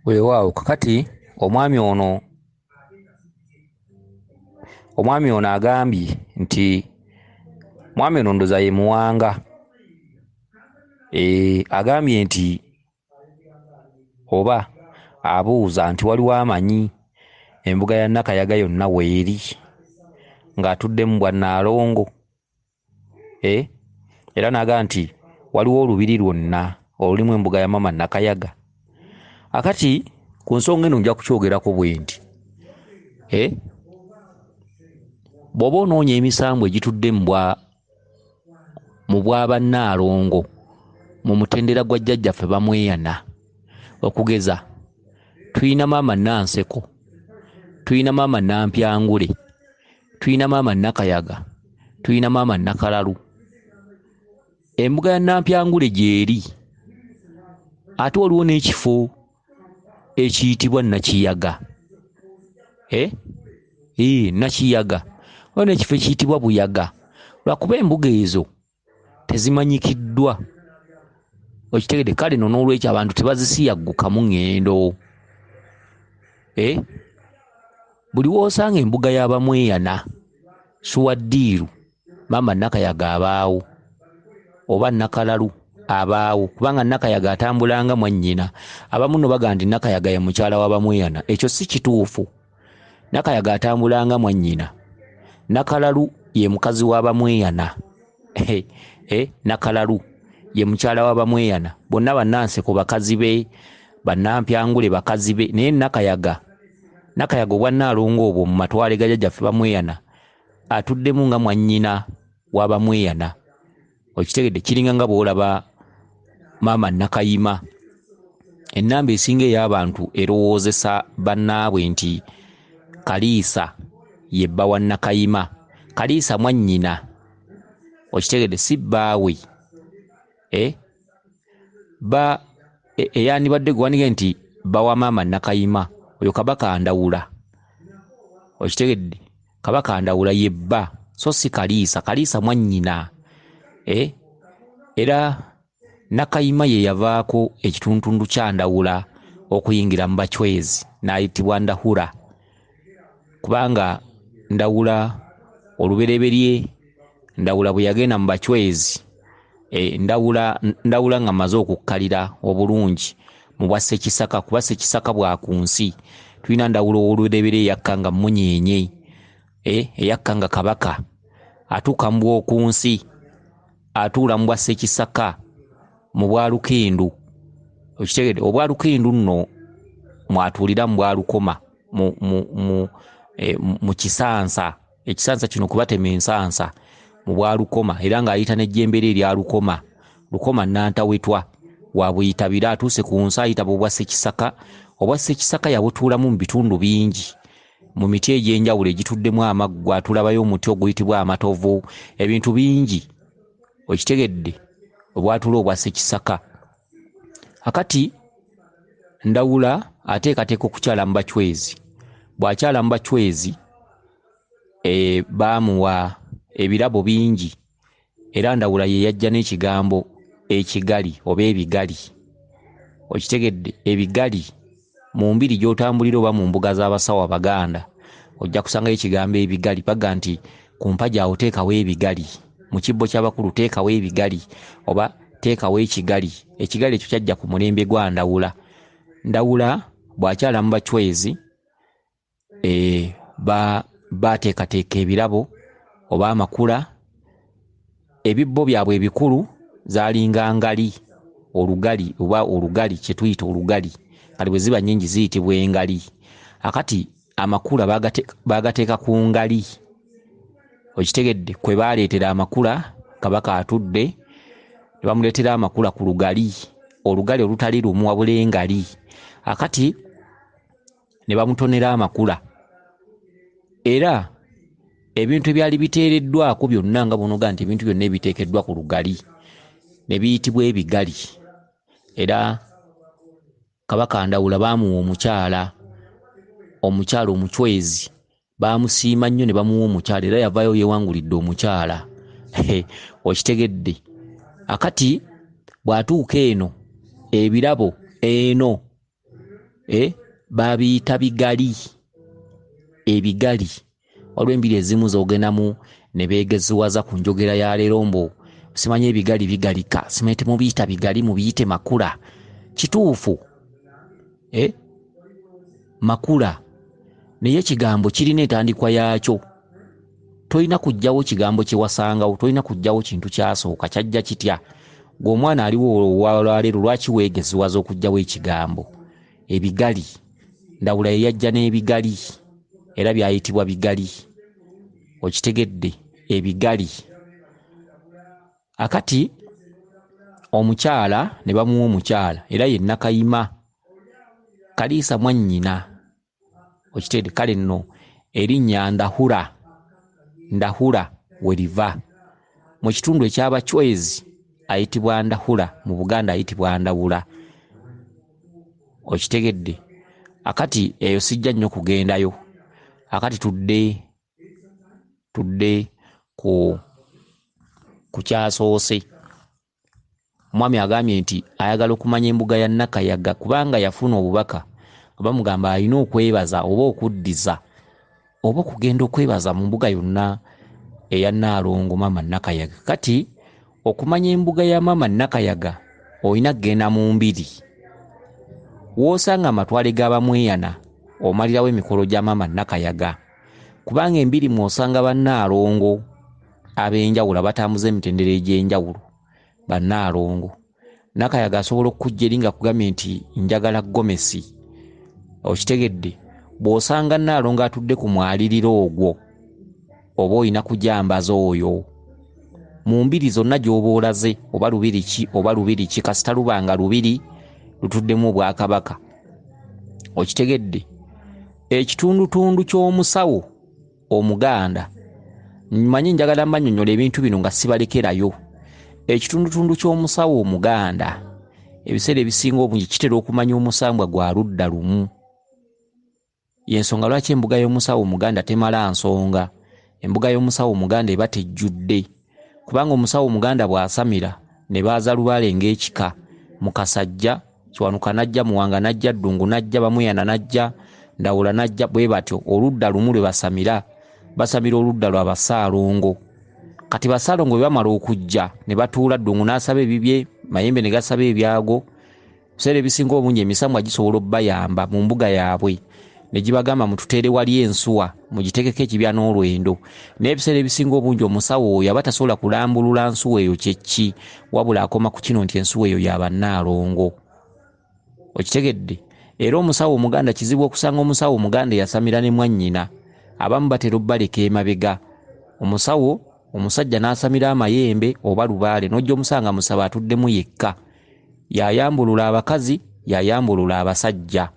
Weewaawo kakati omwami ono agambye nti mwami ono ndoza ye Muwanga. Agambye nti oba abuuza nti waliwo amanyi embuga ya Nakayaga yonna weeri ng'atuddemu bwannaalongo. Era n'agamba nti waliwo olubiri lwonna olulimu embuga ya Maama Nakayaga. Akati ku nsonga eno nja kukyogerako bwe nti bw'oba onoonya emisambu egitudde mu bwa bannaalongo mu mutendera gwa jjajjaffe Bamweyana, okugeza tuyina Maama Nanseko, tuyina Maama Nampyangule, tuyina Maama Nakayaga, tuyina Maama Nakalalu. Embuga ya Nampyangule gyeri, ate waliwo n'ekifo ekiyitibwa Nakiyaga. Nakiyaga waliwo n'ekifo ekiyitibwa Buyaga. Lwakuba embuga ezo tezimanyikiddwa, okitegedde. Kale no n'olwekyo abantu tebazisiyaggukamu ngendo. Buli w'osanga embuga y'Abamweyana Suwaddiiru, Maama Nakayaga abaawo oba Nakalalu abaawo, kubanga Nakayaga atambulanga mwannyina. Abamu no bagamba nti Nakayaga ye mukyala w'Abamweyana. Ekyo si kituufu. Nakayaga atambulanga mwannyina. Nakalalu ye mukazi w'Abamweyana. Nakalalu ye mukyala w'Abamweyana. Bonna bannanseko bakazi be, bannampyangule bakazi be. Naye Nakayaga obwannaalongo obwo mu matwale ga jjajjaffe Bamweyana atuddemu nga mwannyina w'Abamweyana. Okitegedde, kiringa nga bw'olaba Maama Nakayima. Ennamba esinga ey'abantu erowoozesa bannaabwe nti Kaliisa ye bba wa Nakayima. Kaliisa mwannyina, okitegedde, si bbaawe. Eyandibadde gwanige nti bba wa Maama Nakayima oyo Kabaka Ndawula. Okitegedde, Kabaka Ndawula ye bba so si Kaliisa. Kaliisa mwannyina. Era Nakayima ye yavaako ekituntundu kya Ndawula okuyingira mu Bachwezi n'ayitibwa Ndahura, kubanga Ndawula olubereberye Ndawula bwe yagenda mu Bachwezi, Ndawula nga amaze okukkalira obulungi mu bwa Ssekisaka, kuba Ssekisaka bwa ku nsi. Tulina Ndawula olubereberye eyakka nga Munyeenye, eyakka nga Kabaka, atuuka mu bw'oku nsi, atuula mu bwa Ssekisaka mu bwa Lukindu. Okitegedde, obwa Lukindu nno mwatuulira mu bwa Lukoma mu Kisansa. Ekisansa kino kubatema ensansa mu bwa Lukoma, era ng'ayita n'ejjembe lye erya Lukoma Nantawetwa wa Bwiyitabira. Atuuse ku nsi ayita bwa Ssekisaka. Obwa Ssekisaka yabutuulamu mu bitundu bingi, mu miti egy'enjawulo egituddemu amaggwa. Tulabayo omuti oguyitibwa amatovu, ebintu bingi. Okitegedde, obwatuula obwa Ssekisaka. Akati Ndawula ateekateeka okukyala mu Bachwezi. Bw'akyala mu Bachwezi baamuwa ebirabo bingi, era Ndawula ye yajja n'ekigambo ekigali oba ebigali. Okitegedde, ebigali mu mbiri gy'otambulira oba mu mbuga z'abasawo Abaganda ojja kusangayo ekigambo ebigali. Baga nti ku mpagi awo teekawo ebigali, mu kibbo ky'abakulu teekawo ebigali oba teekawo ekigali. Ekigali ekyo kyajja ku mulembe gwa Ndawula. Ndawula bw'akyala mu Bachwezi baateekateeka ebirabo oba amakula. Ebibbo byabwe ebikulu zaalinga ngali, olugali oba olugali kye tuyita olugali. Kale bwe ziba nnyingi ziyitibwa engali. Akati amakula baagateeka ku ngali. Okitegedde, kwe baaleetera amakula Kabaka atudde, ne bamuleetera amakula ku lugali, olugali olutali lumu wabula engali. Akati ne bamutonera amakula, era ebintu ebyali biteereddwako byonna nga bonoga nti ebintu byonna ebiteekeddwa ku lugali ne biyitibwa ebigali. Era Kabaka Ndawula baamuwa omukyala Omuchwezi, baamusiima nnyo ne bamuwa omukyala, era yavaayo yeewangulidde omukyala. Okitegedde, akati bw'atuuka eno ebirabo eno babiyita bigali. Ebigali waliwo embiri ezimu z'ogendamu ne beegeziwaza ku njogera ya leero mbu simanyi ebigali bigalika, simanyi temubiyita bigali mubiyite makula. Kituufu makula naye ekigambo kirina entandikwa yaakyo. Tolina kujjawo kigambo kye wasangawo, tolina kujjawo kintu kyasooka kyajja kitya. Gwe omwana aliwo olwaleero lwaki weegeziwaza okujjawo ekigambo ebigali? Ndawula ye yajja n'ebigali era byayitibwa bigali. Okitegedde? Ebigali. Akati omukyala ne bamuwa omukyala era ye Nakayima Kaliisa mwannyina. Okitegedde? Kale nno erinnya Ndahura we liva. Mu kitundu eky'Abachwezi ayitibwa Ndahura, mu Buganda ayitibwa Ndawula. Okitegedde? Akati eyo sijja nnyo kugendayo. Akati tudde ku kyasoose. Omwami agambye nti ayagala okumanya embuga ya Nakayaga kubanga yafuna obubaka bamugamba alina okwebaza oba okuddiza oba okugenda okwebaza mu mbuga yonna eya Nnaalongo Maama Nakayaga. Kati okumanya embuga ya Maama Nakayaga olina kgenda mu mbiri. W'osanga amatwale g'abamweyana omalirawo emikolo gya Maama Nakayaga kubanga embiri mw'osanga Bannaalongo ab'enjawulo abatambuza emitendera egy'enjawulo. Bannaalongo Nakayaga asobola okukujja eri nga kugambye nti njagala Gomesi. Okitegedde? Bw'osanga Nnaalongo atudde ku mwaliriro ogwo oba olina kujambaza oyo mu mbiri zonna gy'oba olaze, oba lubiri ki oba lubiri ki, kasita lubanga lubiri lutuddemu Obwakabaka. Okitegedde? Ekitundutundu ky'omusawo Omuganda, mmanyi njagala mbannyonnyola ebintu bino nga sibalekerayo. Ekitundutundu ky'omusawo Omuganda ebiseera ebisinga obungi kitera okumanya omusambwa gwa ludda lumu. Y'ensonga lwaki embuga y'omusawo Omuganda temala nsonga. Embuga y'omusawo Omuganda eba tejjudde kubanga omusawo Omuganda bw'asamira ne baaza lubaale ng'ekika. Mukasajja, Kiwanuka najja, Muwanga najja, Ddungu najja, Bamuyana najja, Ndawula najja, bwe batyo oludda lumu lwe basamira. Basamira oludda lwa Basaalongo. Kati Basaalongo bwe bamala okujja ne batuula, Ddungu n'asaba ebibye, Mayembe ne gasaba ebyago. Biseera ebisinga obungi emisambwa gisobola obbayamba mu mbuga yaabwe ne gibagamba mututeere wali ensuwa mugitegeko ekibya n'olwendo. Naye ebiseera ebisinga obungi omusawo oyo aba tasobola kulambulula nsuwa eyo kyeki, wabula akoma ku kino nti ensuwa eyo ya Bannaalongo. Okitegedde? Era omusawo Omuganda kizibu okusanga omusawo Omuganda yasamira ne mwannyina. Abamu batera obbaleka emabega. Omusawo omusajja n'asamira amayembe oba lubaale n'ojja omusanga musaba atuddemu yekka. Yayambulula abakazi, yayambulula abasajja.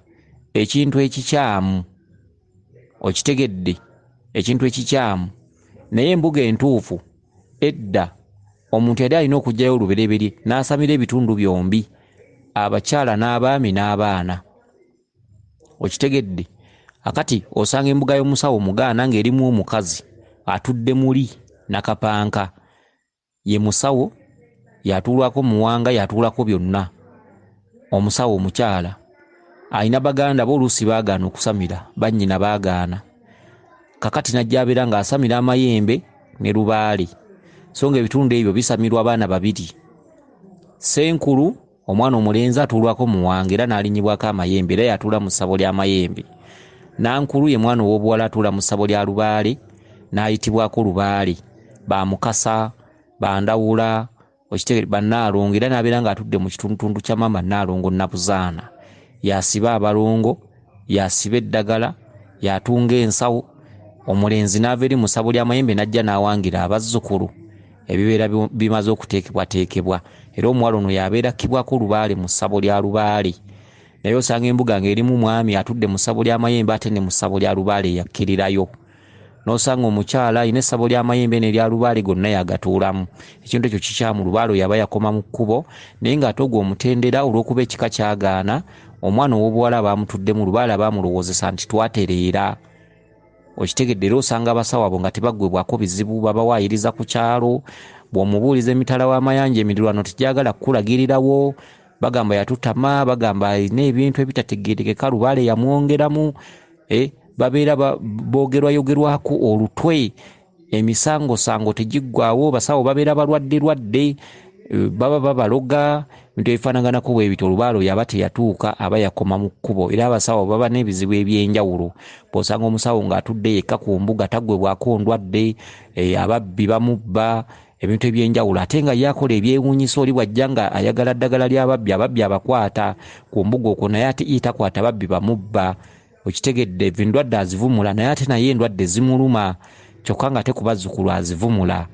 Ekintu ekikyamu. Okitegedde? Ekintu ekikyamu. Naye embuga entuufu edda omuntu yali alina okugyayo olubereberye n'asamira ebitundu byombi, abakyala n'abaami n'abaana. Okitegedde? Akati osanga embuga y'omusawo Omuganda ng'erimu omukazi atudde muli nakapanka. Ye musawo yatuulako Muwanga, yatuulako byonna. Omusawo omukyala alina baganda bo oluusi baagaana okusamira, bannyina baagaana. Kakati najja abeera ng'asamira amayembe ne lubaale, so nga ebitundu ebyo bisamirwa abaana babiri. Senkulu omwana omulenzi atuulwako Muwanga era n'alinyibwako amayembe era yatuula mu ssabo ly'amayembe. Nankulu ye mwana ow'obuwala atuula mu ssabo lya lubaale n'ayitibwako lubaale. Bamukasa, Bandawula, Okitegedde? Bannaalongo era n'abeera ng'atudde mu kitundutundu kya Maama Nnaalongo Nabuzaana. Yasiba abalongo, yasiba eddagala, yatunga ensawo. Omulenzi n'ava eri mu ssabo ly'amayembe n'ajja n'awangira abazzukulu ebibeera bimaze okuteekebwateekebwa. Era omuwala ono yabeera kibwako lubaale mu ssabo lya lubaale. Naye osanga embuga ng'erimu mwami atudde mu ssabo ly'amayembe ate ne mu ssabo lya lubaale yakkirirayo. N'osanga omukyala alina essabo ly'amayembe n'erya lubaale gonna yagatuulamu. Ekintu ekyo kikyamu. Lubaale yaba yakoma mu kkubo naye ng'ate ogwo omutendera olw'okuba ekika kyagaana, omwana ow'obuwala bamutuddemu, lubaale baamulowoozesa nti twatereera. Okitegedde? Era osanga abasawo abo nga tebaggwebwako bizibu, babawaayiriza ku kyalo. Bw'omubuuliza emitala w'amayanja emiriraano tegyagala kukulagirirawo, bagamba yatutama, bagamba alina ebintu ebitategeerekeka, Lubaale yamwongeramu, babeera boogerwayogerwako olutwe, emisangosango tegiggwaawo, basawo babeera balwadde baba babaloga, bintu ebifaanaganako bwe bityo. Lubaale oyo aba teyatuuka, aba yakoma mu kkubo, era abasawo baba n'ebizibu eby'enjawulo. Bw'osanga omusawo ng'atudde yekka ku mbuga taggwebwako ndwadde, ababbi bamubba, ebintu eby'enjawulo, ate nga yakola ebyewuunyisa, oli bw'ajja nga ayagala ddagala ly'ababbi, ababbi abakwata ku mbuga okwo, naye ate takwata babbi bamubba. Okitegedde, endwadde azivumula, naye ate naye endwadde zimuluma, kyokka nga te ku bazzukulu azivumula.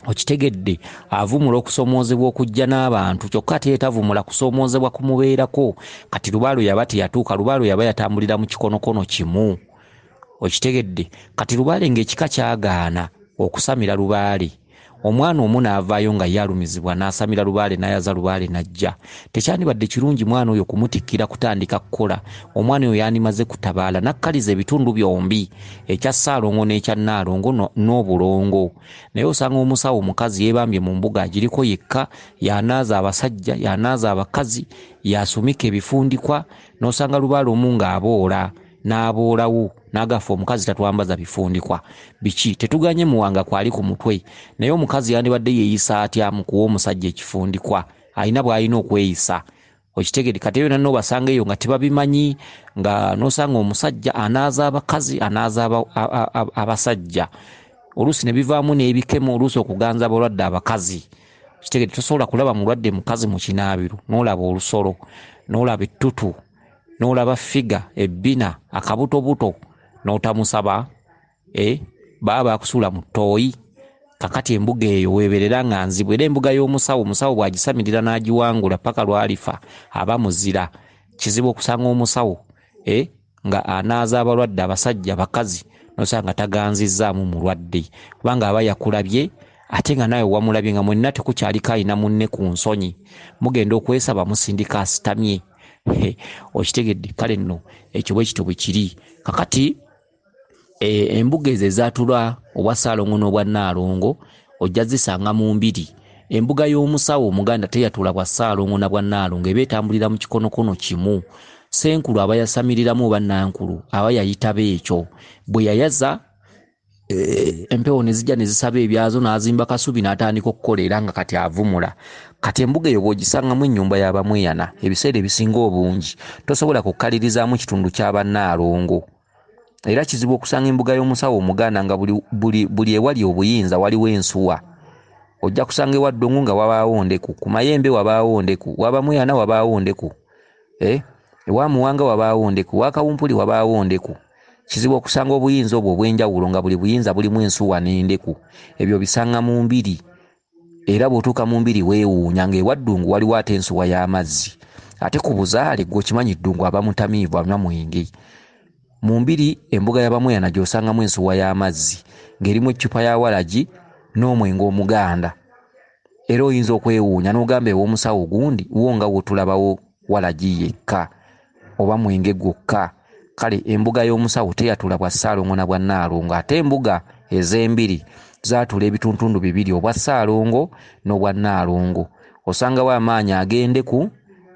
Okitegedde, avumula okusoomoozebwa okujja n'abantu, kyokka ate tavumula kusoomoozebwa kumubeerako. Kati Lubaale yaba teyatuuka, Lubaale yaba yatambulira mu kikonokono kimu. Okitegedde, kati Lubaale ng'ekika kyagaana okusamira Lubaale, omwana omu n'avaayo nga yalumizibwa n'asamira Lubaale, n'ayaza Lubaale n'ajja. Tekyandibadde kirungi mwana oyo kumutikkira kutandika kukola. Omwana oyo yandimaze kutabaala, nakkaliza ebitundu byombi, ekya Ssaalongo n'ekya Nnaalongo n'Obulongo. Naye osanga omusawo omukazi yeebambye mu mbuga agiriko yekka, yanaaza abasajja, yanaaza abakazi, yasumika ebifundikwa, n'osanga Lubaale omu ng'aboola n'aboolawo, n'agafa omukazi tatwambaza bifundikwa. Biki tetuganye muwanga kwali ku mutwe, naye omukazi yandibadde yeeyisa atya mu kuwa omusajja ekifundikwa? Alina bw'alina okweyisa. Okitegedde, kati eyo nanno basanga eyo nga tebabimanyi, nga n'osanga omusajja anaaza abakazi, anaaza abasajja, oluusi ne bivaamu n'ebikemo, oluusi okuganza abalwadde abakazi. Okitegedde, tosobola kulaba mulwadde mukazi mu kinaabiro n'olaba olusolo, n'olaba ettutu, n'olaba figa, ebbina, akabutobuto, n'otamusaba, baba bakusuula mu ttooyi. Kakati embuga eyo weeberera nga nzibwe, era embuga y'omusawo, omusawo bw'agisamirira n'agiwangula paka lwalifa aba muzira. Kizibu okusanga omusawo nga anaaza abalwadde abasajja bakazi, n'osanga taganzizzaamu mulwadde, kubanga aba yakulabye, ate nga nawe wamulabye nga mwenna tekukyaliko alina munne ku nsonyi, mugenda okwesaba musindika asitamye. Okitegedde, kale nno ekyo bwe kityo bwe kiri. Kakati embuga ezo ezaatula obwa Ssaalongo n'obwa Nnaalongo ojja zisanga mu mbiri. Embuga y'omusawo Omuganda teyatula bwa Ssaalongo na bwa Nnaalongo, eba etambulira mu kikonokono kimu. Senkulu aba yasamiriramu oba Nankulu aba yayitaba ekyo. Bwe yayaza empewo ne zijja ne zisaba ebyazo, n'azimba kasubi n'atandika okukola, era nga kati avumula. Kati embuga eyo bw'ogisangamu ennyumba y'Abamweyana, ebiseera ebisinga obungi tosobola kukkalirizaamu kitundu ky'aba Nnaalongo. Era kizibu okusanga embuga y'omusawo Omuganda nga buli ewali obuyinza waliwo ensuwa. Ojja kusanga ewa Ddongo nga wabaawo ndeku, ku Mayembe wabaawo ndeku, w'Abamweyana wabaawo ndeku, ewa Muwanga wabaawo ndeku, wa Kawumpuli wabaawo ndeku. Kizibu okusanga obuyinza obwo obw'enjawulo nga buli buyinza bulimu ensuwa n'endeku. Ebyo bisanga mu mbiri, era bw'otuuka mu mbiri weewuunya ng'ewa Ddungu waliwo ate ensuwa y'amazzi. Ate ku Buzaale gwe okimanyi Ddungu aba mutamiivu, anywa mwenge. Mu mbiri embuga y'Abamweyana gy'osangamu ensuwa y'amazzi ng'erimu eccupa ya walagi n'omwenge Omuganda. Era oyinza okwewuunya n'ogamba ew'omusawo gundi wo nga wotulabawo walagi yekka oba mwenge gwokka. Kale embuga y'omusawo teyatula bwa Ssaalongo na bwa Nnaalongo, ate embuga ez'embiri zaatula ebituntundu bibiri, obwa Ssaalongo n'obwa Nnaalongo. Osangawo amaanyi agendeku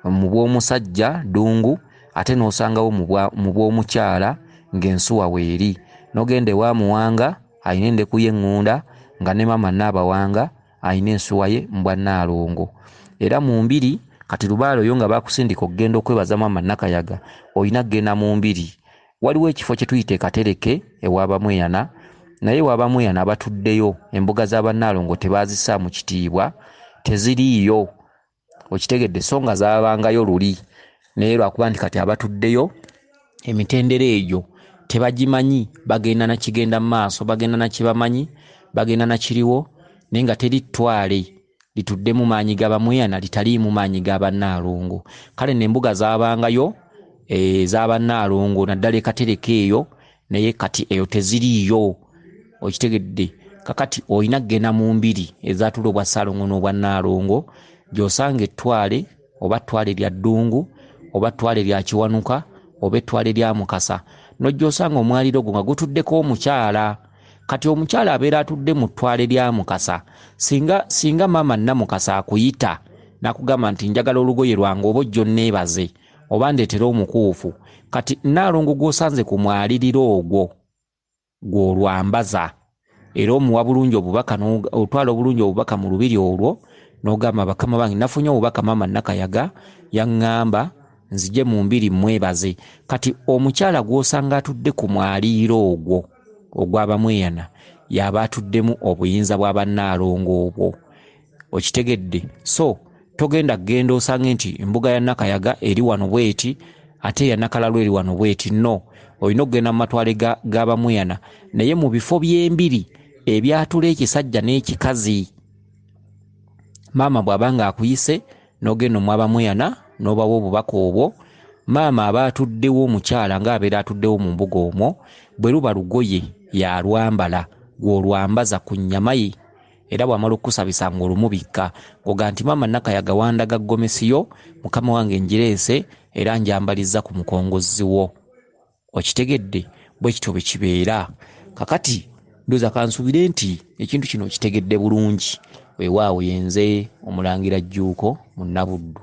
mu bw'omusajja Ddungu, ate n'osangawo mu bw'omukyala ng'ensuwa weeri. N'ogenda ewa Muwanga alina endeku y'eŋŋunda, nga ne Maama Nnaabawanga alina ensuwa ye mu bwa Nnaalongo. Era mu mbiri kati Lubaale oyo nga bakusindika okugenda okwebaza Maama Nakayaga, olina kgenda mu mbiri. Waliwo ekifo kye tuyita Katereke ew'Abamweyana, naye ew'Abamweyana abatuddeyo embuga z'Abannaalongo tebaazissaamu kitiibwa, teziriiyo. Okitegedde, so nga zaabangayo luli, naye lwakuba nti kati abatuddeyo emitendera egyo tebagimanyi, bagenda na kigenda mu maaso, bagenda na kibamanyi, bagenda na kiriwo, naye nga teri ttwale litudde mu maanyi g'Abamweyana litaliimu maanyi g'Abannaalongo. Kale n'embuga zaabangayo ez'Abannaalongo naddala Katereke eyo, naye kati eyo teziriiyo. Okitegedde, kakati olina kgenda mu mbiri ezaatula obwa Ssaalongo n'obwa Nnaalongo gy'osanga ettwale, oba ttwale lya Ddungu, oba ttwale lya Kiwanuka, oba ettwale lya Mukasa, n'ojja osanga omwaliro gwo nga gutuddeko omukyala. Kati omukyala abeera atudde mu ttwale lya Mukasa, singa Maama Nnamukasa akuyita nakugamba nti njagala olugoye lwange oba ojjo neebaze oba ndeetera omukuufu kati Nnaalongo gw'osanze ku mwaliriro ogwo gw'olwambaza era omuwa bulungi obubaka otwala obulungi obubaka mu lubiri olwo n'ogamba bakama bange nafunye obubaka maama Nakayaga yaŋŋamba nzije mu mbiri mwebaze. Kati omukyala gw'osanga atudde ku mwaliriro ogwo ogw'abamweyana yaba atuddemu obuyinza bwa Bannaalongo obwo, okitegedde? So togenda kugenda osange nti embuga ya Nakayaga eri wano bweti ate ya Nakalalu eri wano bweti. No, olina okugenda mu matwale g'abamweyana naye mu bifo by'embiri ebyatula ekisajja n'ekikazi. Maama bw'abanga akuyise n'ogenda mu abamweyana n'obawa obubaka obwo, maama aba atuddewo omukyala ng'abeera atuddewo mu mbuga omwo, bwe luba lugoye yalwambala gw'olwambaza ku nnyama ye era bw'amala okukusabisa ng'olumubikka oga nti maama Nakayaga wandaga gomesiyo mukama wange ngireese era njambalizza ku mukongozi wo. Okitegedde? Bwe kityo bwe kibeera. Kakati ndoza kansubire nti ekintu kino kitegedde bulungi. Weewaawo yenze Omulangira Jjuuko Munnabuddu.